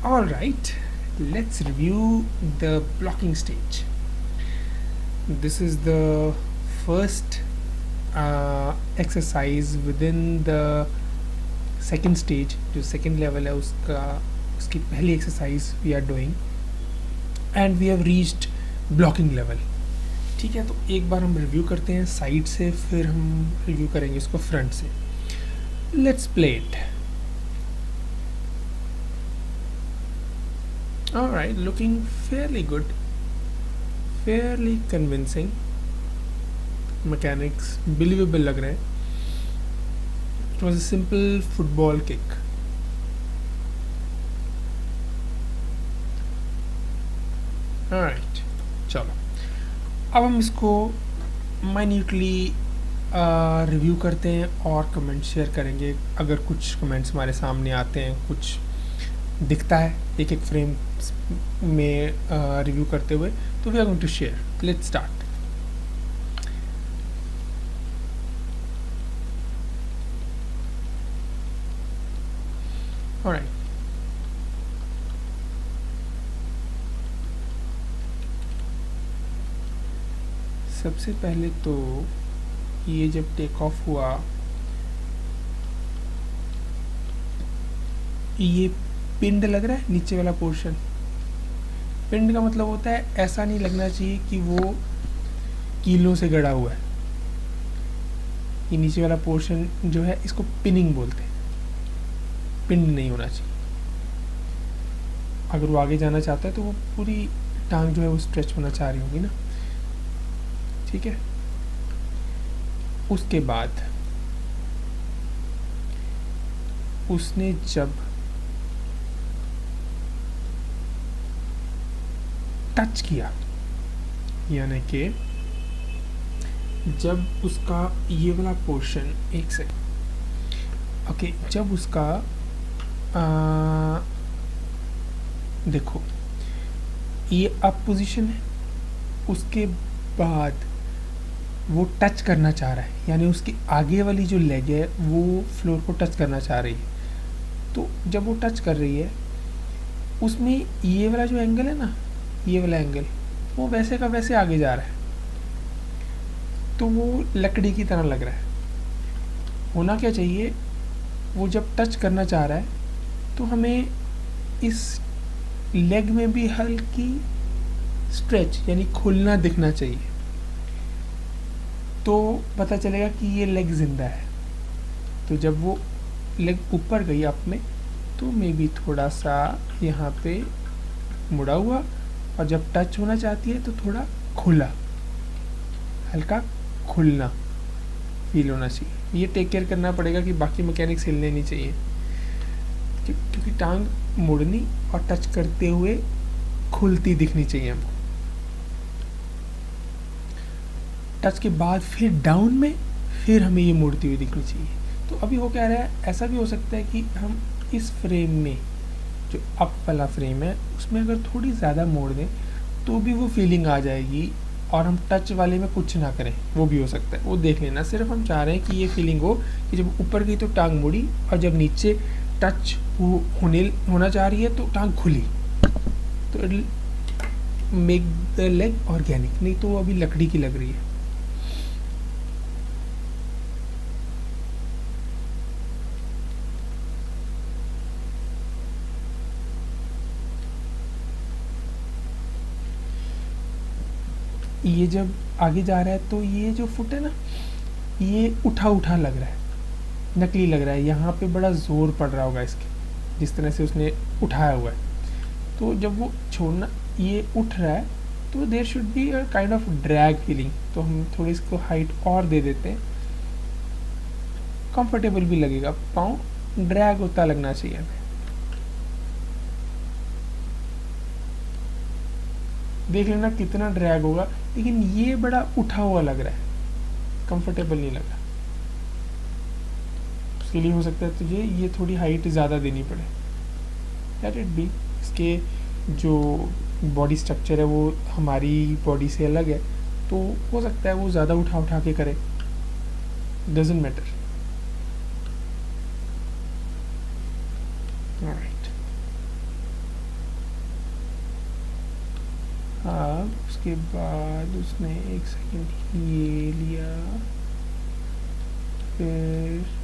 All right, let's review the blocking stage. This is the first exercise within the second stage. जो second level है उसका उसकी पहली exercise we are doing and we have reached blocking level. ठीक है, तो एक बार हम रिव्यू करते हैं साइड से, फिर हम रिव्यू करेंगे इसको फ्रंट से. Let's play it. Alright, looking fairly good, Fairlie convincing. Mechanics believable लग रहे हैं. It was a simple football kick. Alright, चलो अब हम इसको माइन्यूटली रिव्यू करते हैं और कमेंट शेयर करेंगे. अगर कुछ कमेंट्स हमारे सामने आते हैं, कुछ दिखता है एक एक फ्रेम में रिव्यू करते हुए, तो we are going to share. Let's start. Alright, सबसे पहले तो ये जब टेक ऑफ हुआ, ये पिंड लग रहा है नीचे वाला पोर्शन. पिंड का मतलब होता है ऐसा नहीं लगना चाहिए कि वो कीलों से गड़ा हुआ है. ये नीचे वाला पोर्शन जो है इसको पिनिंग बोलते हैं. पिंड नहीं होना चाहिए. अगर वो आगे जाना चाहता है तो वो पूरी टांग जो है वो स्ट्रेच होना चाह रही होगी ना. ठीक है, उसके बाद उसने जब टच किया, यानी कि जब उसका ये वाला पोर्शन, एक सेकंड, ओके, जब उसका देखो ये अप पोजीशन है, उसके बाद वो टच करना चाह रहा है, यानी उसकी आगे वाली जो लेग है वो फ्लोर को टच करना चाह रही है. तो जब वो टच कर रही है, उसमें ये वाला जो एंगल है ना, ये वाला एंगल वो वैसे का वैसे आगे जा रहा है. तो वो लकड़ी की तरह लग रहा है. होना क्या चाहिए, वो जब टच करना चाह रहा है तो हमें इस लेग में भी हल्की स्ट्रेच यानी खुलना दिखना चाहिए. तो पता चलेगा कि ये लेग ज़िंदा है. तो जब वो लेग ऊपर गई अप में, तो मे बी थोड़ा सा यहाँ पे मुड़ा हुआ, और जब टच होना चाहती है तो थोड़ा खुला, हल्का खुलना फील होना चाहिए. ये टेक केयर करना पड़ेगा कि बाकी मैकेनिक्स हिलने नहीं चाहिए, क्योंकि टांग मुड़नी और टच करते हुए खुलती दिखनी चाहिए हमको. टच के बाद फिर डाउन में फिर हमें ये मुड़ती हुई दिखनी चाहिए. तो अभी हो क्या रहा है, ऐसा भी हो सकता है कि हम इस फ्रेम में, जो अप वाला फ्रेम है, उसमें अगर थोड़ी ज़्यादा मोड़ दें तो भी वो फीलिंग आ जाएगी, और हम टच वाले में कुछ ना करें, वो भी हो सकता है. वो देख लेना. सिर्फ हम चाह रहे हैं कि ये फीलिंग हो कि जब ऊपर गई तो टांग मुड़ी, और जब नीचे टच होना चाह रही है तो टांग खुली. तो it make the leg organic. नहीं तो वो अभी लकड़ी की लग रही है. ये जब आगे जा रहा है तो ये जो फुट है ना, ये उठा उठा लग रहा है, नकली लग रहा है. यहाँ पे बड़ा ज़ोर पड़ रहा होगा इसके, जिस तरह से उसने उठाया हुआ है. तो जब वो छोड़ना, ये उठ रहा है, तो there should be a kind of drag feeling. तो हम थोड़ी इसको हाइट और दे देते हैं, कंफर्टेबल भी लगेगा. पाँव ड्रैग होता लगना चाहिए हमें. देख लेना कितना ड्रैग होगा, लेकिन ये बड़ा उठा हुआ लग रहा है, कंफर्टेबल नहीं लग रहा. उसके लिए हो सकता है तुझे ये थोड़ी हाइट ज़्यादा देनी पड़े. Let it be. इसके जो बॉडी स्ट्रक्चर है वो हमारी बॉडी से अलग है, तो हो सकता है वो ज़्यादा उठा उठा के करे. Doesn't matter. राइट, अब उसके बाद उसने एक सेकंड ये लिया, फिर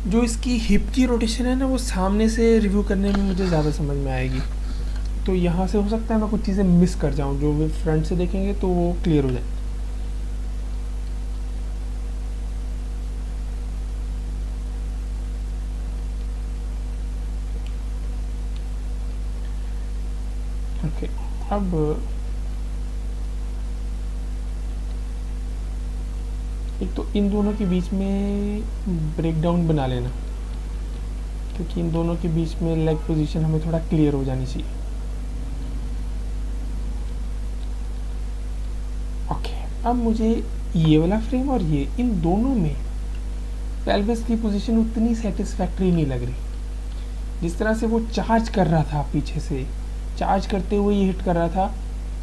जो इसकी हिप की रोटेशन है ना, वो सामने से रिव्यू करने में मुझे ज़्यादा समझ में आएगी। तो यहाँ से हो सकता है मैं कुछ चीज़ें मिस कर जाऊँ, जो वे फ्रंट से देखेंगे तो वो क्लियर हो जाए। ओके, अब एक तो इन दोनों के बीच में ब्रेकडाउन बना लेना, क्योंकि इन दोनों के बीच में लेग पोजीशन हमें थोड़ा क्लियर हो जानी चाहिए। ओके, अब मुझे ये वाला फ्रेम और ये, इन दोनों में पेल्विस की पोजीशन उतनी सेटिस्फैक्ट्री नहीं लग रही। जिस तरह से वो चार्ज कर रहा था पीछे से, चार्ज करते हुए ये हिट कर रहा था,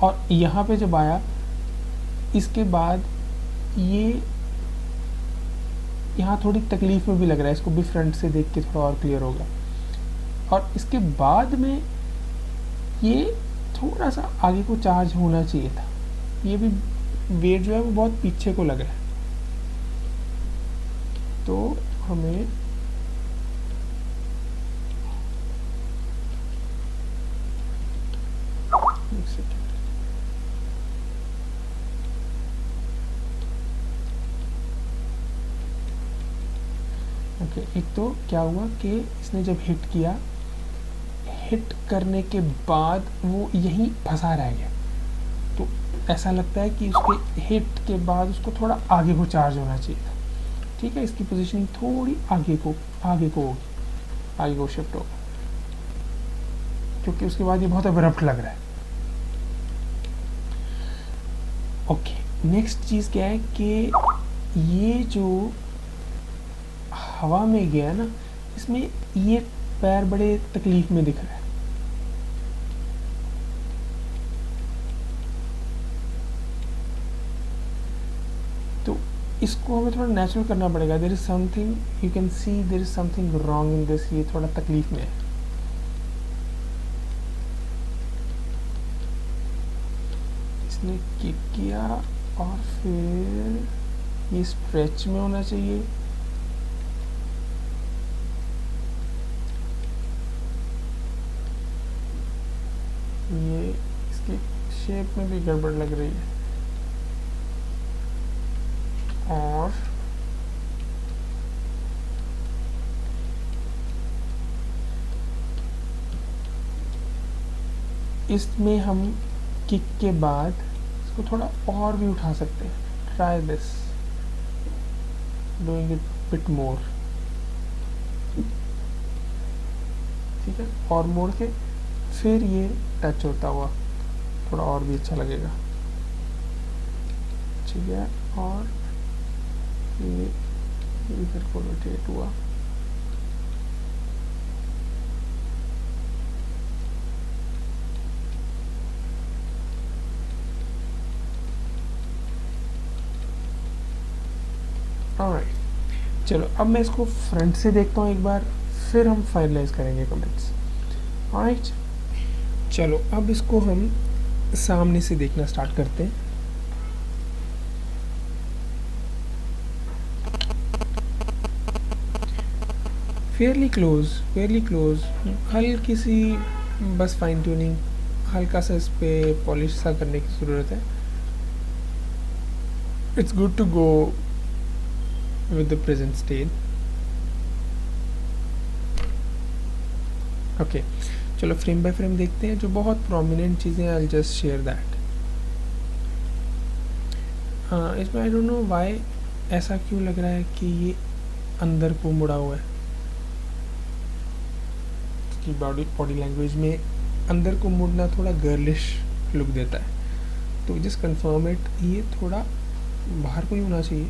और यहाँ पे जब आया इसके बाद ये यहाँ थोड़ी तकलीफ में भी लग रहा है। इसको भी फ्रंट से देख के थोड़ा और क्लियर होगा। और इसके बाद में ये थोड़ा सा आगे को चार्ज होना चाहिए था। ये भी वेट जो है वो बहुत पीछे को लग रहा है, तो हमें एक सेकेंड, ओके, एक तो क्या हुआ कि इसने जब हिट किया, हिट करने के बाद वो यहीं फंसा रह गया। तो ऐसा लगता है कि उसके हिट के बाद उसको थोड़ा आगे को चार्ज होना चाहिए था। ठीक है, इसकी पोजीशनिंग थोड़ी आगे को होगी, आगे को शिफ्ट होगा, क्योंकि उसके बाद ये बहुत अब्रप्ट लग रहा है। ओके, नेक्स्ट चीज़ क्या है कि ये जो हवा में गया ना, इसमें ये पैर बड़े तकलीफ में दिख रहा है। तो इसको हमें थोड़ा नेचुरल करना पड़ेगा। There is something, you can see there is something wrong in this. ये थोड़ा तकलीफ में है। इसने किक किया और फिर ये स्ट्रेच में होना चाहिए। ये इसकी शेप में भी गड़बड़ लग रही है। और इसमें हम किक के बाद इसको थोड़ा और भी उठा सकते हैं। Try this, doing it bit more. ठीक है, और मोड़ के फिर ये टच होता हुआ थोड़ा और भी अच्छा लगेगा। ठीक है, और ये इधर को रोटेट हुआ। ऑलराइट, चलो अब मैं इसको फ्रंट से देखता हूँ एक बार, फिर हम फाइनलाइज करेंगे कमेंट्स। ऑलराइट, चलो अब इसको हम सामने से देखना स्टार्ट करते हैं। फेयरली क्लोज, हल्की सी बस फाइन ट्यूनिंग, हल्का सा इस पर पॉलिश सा करने की ज़रूरत है। It's good to go with the present state. Okay, चलो फ्रेम बाय फ्रेम देखते हैं। जो बहुत प्रोमिनेंट चीज़ें, आई जस्ट शेयर दैट। इसमें आई डोंट नो वाई ऐसा क्यों लग रहा है कि ये अंदर को मुड़ा हुआ है। की बॉडी लैंग्वेज में अंदर को मुड़ना थोड़ा गर्लिश लुक देता है। तो जस्ट कंफर्म इट, ये थोड़ा बाहर को ही होना चाहिए।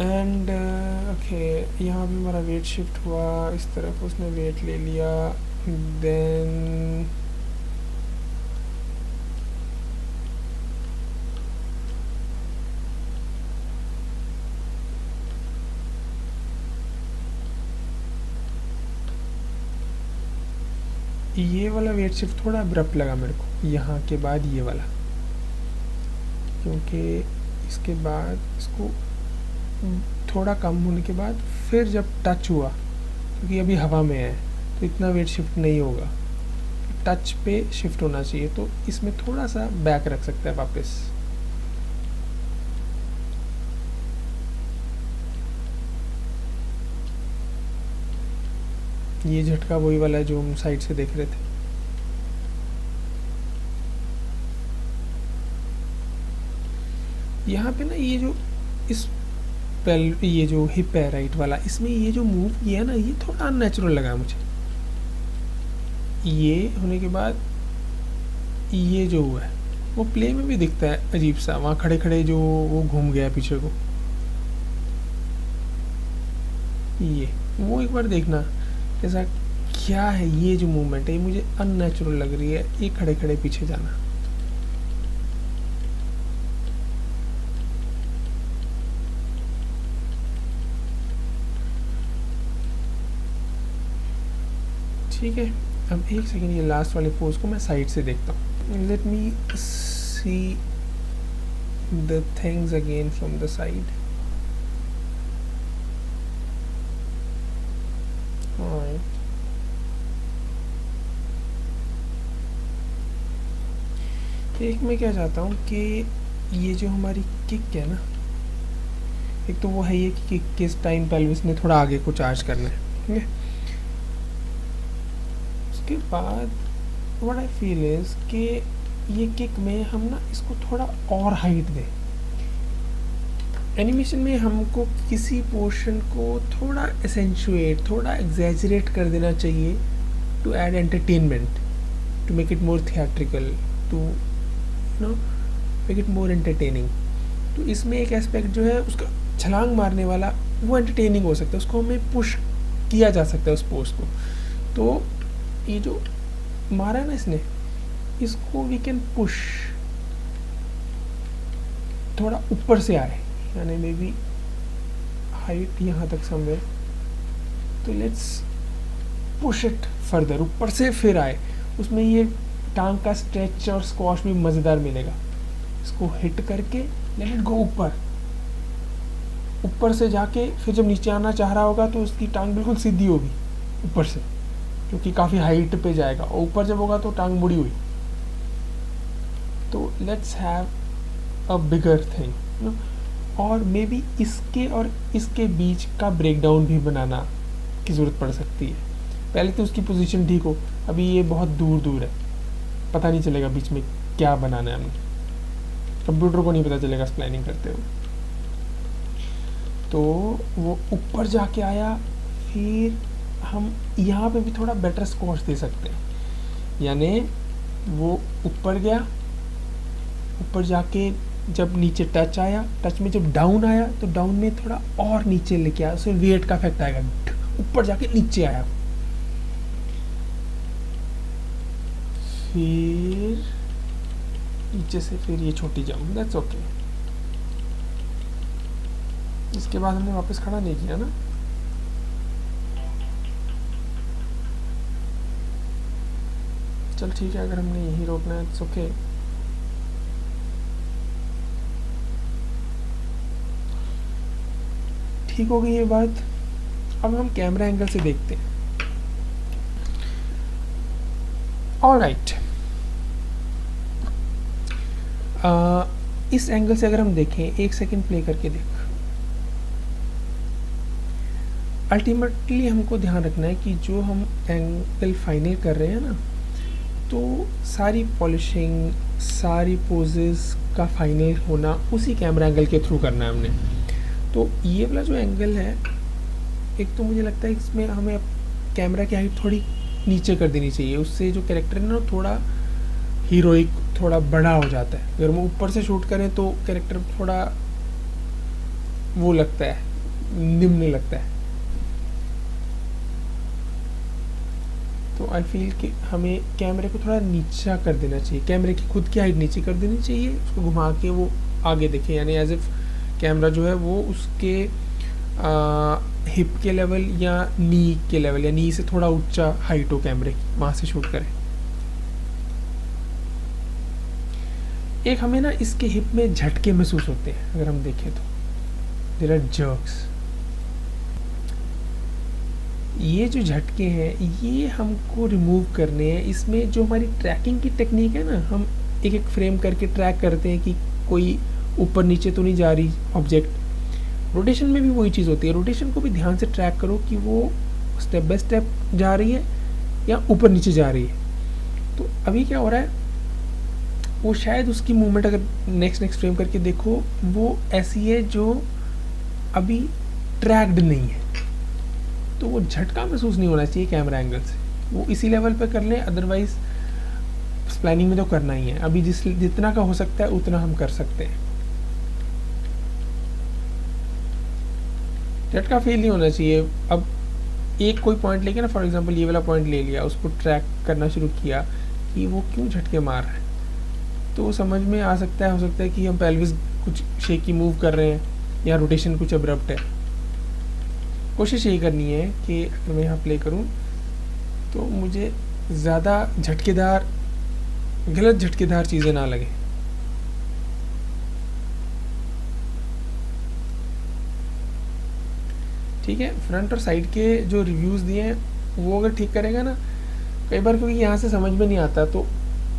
एंड ओके, यहाँ भी हमारा वेट शिफ्ट हुआ इस तरफ, उसने वेट ले लिया। देन ये वाला वेट शिफ्ट थोड़ा अब्रप्ट लगा मेरे को, यहाँ के बाद ये वाला, क्योंकि इसके बाद इसको थोड़ा कम होने के बाद फिर जब टच हुआ, क्योंकि अभी हवा में है तो इतना वेट शिफ्ट नहीं होगा, टच पे शिफ्ट होना चाहिए, तो इसमें थोड़ा सा बैक रख सकते हैं वापस। ये झटका वही वाला है जो हम साइड से देख रहे थे। यहाँ पे ना ये जो इस ये जो हिप है राइट वाला, इसमें ये जो मूव किया ना, ये थोड़ा अननेचुरल लगा मुझे। ये होने के बाद ये जो हुआ है वो प्ले में भी दिखता है अजीब सा, वहाँ खड़े खड़े जो वो घूम गया पीछे को, ये वो एक बार देखना कैसा क्या है। ये जो मूवमेंट है ये मुझे अननेचुरल लग रही है, ये खड़े खड़े पीछे जाना। ठीक है, अब एक सेकेंड, ये लास्ट वाले पोज को मैं साइड से देखता हूँ। Let me see the things again from the side. एक मैं क्या चाहता हूँ कि ये जो हमारी किक है ना, एक तो वो है ये कि किस टाइम पेल्विस ने थोड़ा आगे को चार्ज करना है, ठीक है। उसके बाद व्हाट आई फील इज कि ये किक में हम ना इसको थोड़ा और हाइट दें। एनिमेशन में हमको किसी पोर्शन को थोड़ा एसेंचुएट, थोड़ा एग्जैजरेट कर देना चाहिए to add entertainment, to make it more theatrical, to make it more entertaining. तो इसमें एक एस्पेक्ट जो है उसका छलांग मारने वाला, वो एंटरटेनिंग हो सकता है, उसको हमें पुश किया जा सकता है उस पोस्ट को। तो ये जो मारा है ना इसने, इसको वी कैन पुश थोड़ा ऊपर से आए, यानी मे बी हाइट यहाँ तक समवेयर, तो लेट्स पुश इट फर्दर, ऊपर से फिर आए। उसमें ये टांग का स्ट्रेच और स्क्वॉश भी मज़ेदार मिलेगा। इसको हिट करके लेट इट गो ऊपर, ऊपर से जाके फिर जब नीचे आना चाह रहा होगा तो उसकी टांग बिल्कुल सीधी होगी ऊपर से, क्योंकि काफ़ी हाइट पे जाएगा, और ऊपर जब होगा तो टांग मुड़ी हुई। तो let's have a bigger thing, और मे बी इसके और इसके बीच का ब्रेकडाउन भी बनाना की ज़रूरत पड़ सकती है। पहले तो उसकी पोजीशन ठीक हो, अभी ये बहुत दूर दूर है, पता नहीं चलेगा बीच में क्या बनाना है हमने, कंप्यूटर को नहीं पता चलेगा प्लानिंग करते हुए। तो वो ऊपर जाके आया, फिर हम यहाँ पे भी थोड़ा बेटर स्क्वॉश दे सकते हैं, यानी वो ऊपर गया, ऊपर जाके जब नीचे टच आया, टच में जब डाउन आया तो डाउन में थोड़ा और नीचे लेके आया, उसमें वेट का इफेक्ट आएगा, ऊपर जाके नीचे आया, फिर नीचे से फिर ये छोटी जंप, दैट्स ओके। इसके बाद हमने वापस खड़ा नहीं किया ना, चल ठीक है, अगर हमने यहीं रोकना है इट्स ओके। ठीक हो गई ये बात। अब हम कैमरा एंगल से देखते हैं। ऑलराइट, इस एंगल से अगर हम देखें, एक सेकंड प्ले करके देख, अल्टीमेटली हमको ध्यान रखना है कि जो हम एंगल फाइनल कर रहे हैं ना, तो सारी पॉलिशिंग, सारी पोजेस का फाइनल होना उसी कैमरा एंगल के थ्रू करना है हमने। तो ये वाला जो एंगल है, एक तो मुझे लगता है इसमें हमें कैमरा की हाइट थोड़ी नीचे कर देनी चाहिए, उससे जो कैरेक्टर है ना थोड़ा हीरोइक, थोड़ा बड़ा हो जाता है। अगर हम ऊपर से शूट करें तो कैरेक्टर थोड़ा वो लगता है, निम्न लगता है। तो आई फील कि हमें कैमरे को थोड़ा नीचा कर देना चाहिए, कैमरे की खुद की हाइट नीचे कर देनी चाहिए, उसको घुमा के वो आगे देखे, यानी एज इफ कैमरा जो है वो उसके हिप के लेवल या नी के लेवल या नी से थोड़ा ऊंचा हाइट हो कैमरे की, वहाँ से शूट करें। एक हमें ना इसके हिप में झटके महसूस होते हैं, अगर हम देखें तो देयर आर जर्क्स। ये जो झटके हैं ये हमको रिमूव करने हैं। इसमें जो हमारी ट्रैकिंग की टेक्निक है ना, हम एक एक फ्रेम करके ट्रैक करते हैं कि कोई ऊपर नीचे तो नहीं जा रही ऑब्जेक्ट। रोटेशन में भी वही चीज़ होती है, रोटेशन को भी ध्यान से ट्रैक करो कि वो स्टेप बाय स्टेप जा रही है या ऊपर नीचे जा रही है। तो अभी क्या हो रहा है, वो शायद उसकी मूवमेंट अगर नेक्स्ट फ्रेम करके देखो वो ऐसी है जो अभी ट्रैक्ड नहीं है, तो वो झटका महसूस नहीं होना चाहिए कैमरा एंगल से। वो इसी लेवल पे कर लें, अदरवाइज प्लानिंग में तो करना ही है। अभी जितना का हो सकता है उतना हम कर सकते हैं। झटका फील नहीं होना चाहिए। अब एक कोई पॉइंट लेके ना, फॉर एग्जांपल ये वाला पॉइंट ले लिया, उसको ट्रैक करना शुरू किया कि वो क्यों झटके मार रहा है, तो समझ में आ सकता है, हो सकता है कि हम पेल्विस कुछ शेकी मूव कर रहे हैं या रोटेशन कुछ अब्रप्ट है। कोशिश यही करनी है कि अगर मैं यहाँ प्ले करूँ तो मुझे ज़्यादा झटकेदार, गलत झटकेदार चीज़ें ना लगे। ठीक है, फ्रंट और साइड के जो रिव्यूज़ दिए हैं वो अगर ठीक करेगा ना, कई बार क्योंकि यहाँ से समझ में नहीं आता तो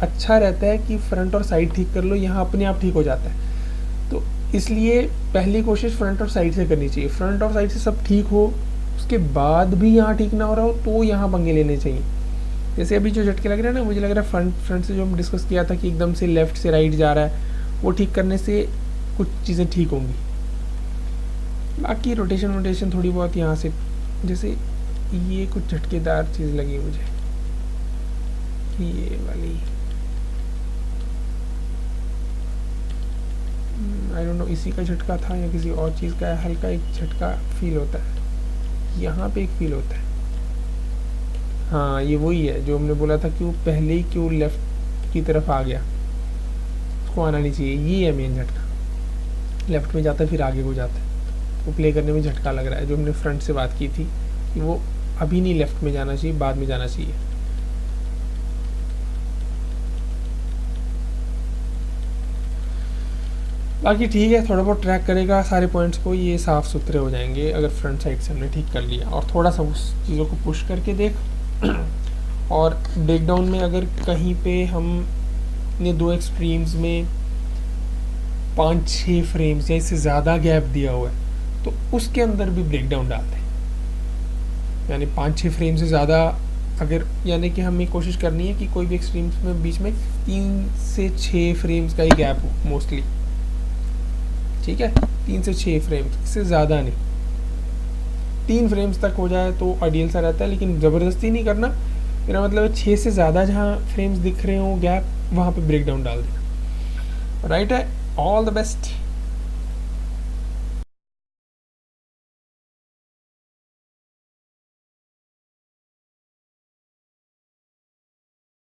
अच्छा रहता है कि फ्रंट और साइड ठीक कर लो, यहाँ अपने आप ठीक हो जाता है। तो इसलिए पहली कोशिश फ्रंट और साइड से करनी चाहिए। फ्रंट और साइड से सब ठीक हो, उसके बाद भी यहाँ ठीक ना हो रहा हो तो यहाँ पंगे लेने चाहिए। जैसे अभी जो झटके लग रहे हैं ना, मुझे लग रहा है फ्रंट से जो हम डिस्कस किया था कि एकदम से लेफ़्ट से राइट जा रहा है, वो ठीक करने से कुछ चीज़ें ठीक होंगी। बाकी रोटेशन थोड़ी बहुत यहाँ से, जैसे ये कुछ झटकेदार चीज़ लगी मुझे, ये वाली आई डोंट नो इसी का झटका था या किसी और चीज़ का है। हल्का एक झटका फील होता है, यहाँ पे एक फील होता है। हाँ, ये वही है जो हमने बोला था कि वो पहले ही क्यों लेफ़्ट की तरफ आ गया, उसको आना नहीं चाहिए। ये है मेन झटका, लेफ़्ट में जाता है फिर आगे को जाता है, वो प्ले करने में झटका लग रहा है। जो हमने फ्रंट से बात की थी कि वो अभी नहीं लेफ़्ट में जाना चाहिए, बाद में जाना चाहिए। बाकी ठीक है, थोड़ा बहुत ट्रैक करेगा सारे पॉइंट्स को, ये साफ़ सुथरे हो जाएंगे अगर फ्रंट साइड से हमने ठीक कर लिया। और थोड़ा सा उस चीज़ों को पुश करके देख और ब्रेकडाउन में अगर कहीं पे हमने दो एक्सट्रीम्स में 5-6 फ्रेम्स या इससे ज़्यादा गैप दिया हुआ है तो उसके अंदर भी ब्रेकडाउन डालते हैं। यानी 5-6 फ्रेम से ज़्यादा अगर, यानी कि हमें कोशिश करनी है कि कोई भी एक्सट्रीम्स में बीच में 3 से 6 फ्रेम्स का ही गैप हो मोस्टली। ठीक है, 3 से 6 फ्रेम्स, इससे ज़्यादा नहीं। 3 फ्रेम्स तक हो जाए तो आइडियल सा रहता है, लेकिन ज़बरदस्ती नहीं करना। मेरा मतलब है 6 से ज़्यादा जहाँ फ्रेम्स दिख रहे हो गैप, वहाँ पे ब्रेकडाउन डाल देना। राइट है, ऑल द बेस्ट।